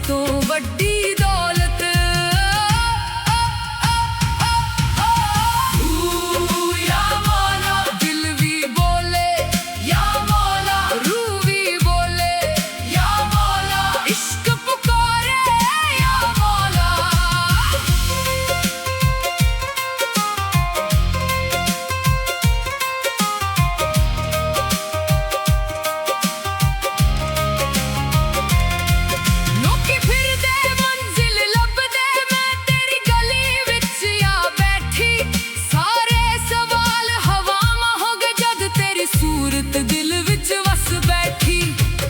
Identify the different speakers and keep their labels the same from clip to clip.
Speaker 1: तो वड्डी दौलत। या मौला, दिल भी बोले या मौला, रूह भी बोले या मौला, इश्क पुकारे या मौला। लोकी फिरदे मंजिल लभदे, मैं तेरी गली विच आ बैठी। सारे सवाल हवावां हो गए जद तेरी सूरत दिल विच वस बैठी।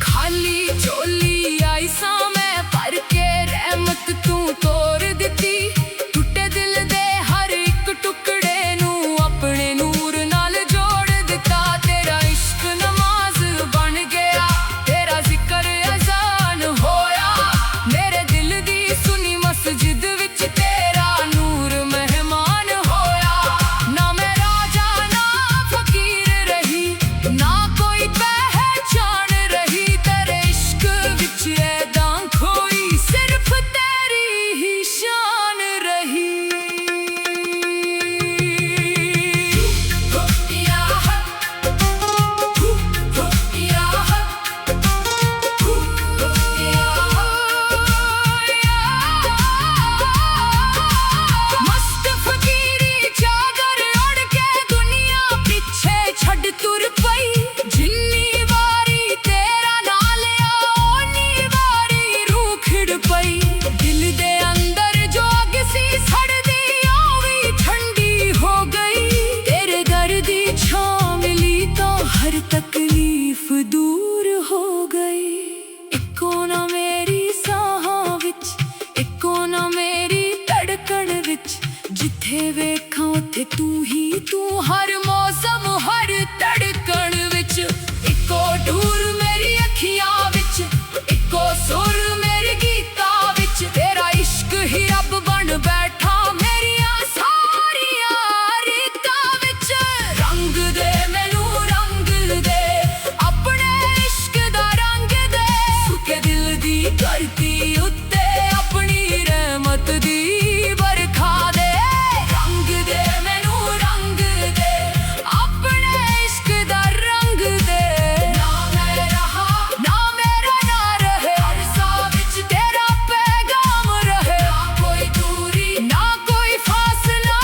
Speaker 1: खाली झोली आई सां मैं भर के, रहमत तू तोड़ दित्ती। टुटे दिल दे हर एक टुकड़े नूं अपने नूर नाल जोड़ दित्ता। तेरा इश्क नमाज बन गया, तेरा जिक्र अज़ान होया। मेरे दिल दी सुनी मस्जिद विच तेरा नूर मेहमान होया। ना मैं राजा ना फकीर रही, ना कोई पहचान रही। तेरे इश्क विच ऐदां खोई, सिर्फ तेरी ही शान रही। मस्त फकीरी चादर ओढ़ के दुनिया पिछे छड़ तुर पई। जिन्नी वारी तेरा नाम लिया ओनी वारी रूह खिड़ पई। दिल दे अंदर जो अग सी सड़दी ओ भी ठंडी हो गई। तेरे दर दी छां मिली तो हर तकलीफ दूर हो गई। इको ना मेरी साहां विच, इको ना मेरी धड़कन विच। जिथे वेखां उथे तू ही तू, हर मौसम हर धड़कन विच। इको डूर मेरी अखियां विच, इको सुर मेरे गीतां विच। तेरा इश्क ही रब बन बैठा मेरियां सारियां रीतां विच। रंग दे मैनू रंग दे, अपने इश्क दा रंग दे। सुके दिल दी धरती उत्ते अपनी रहमत दी बरखा दे। रंग दे मैनू रंग दे, अपने इश्क दा रंग दे। ना मैं रहा ना मेरा ना रहे, हर साह विच तेरा पैगाम रहे। ना कोई दूरी ना कोई फासला,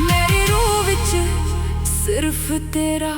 Speaker 1: मेरी रूह विच सिर्फ तेरा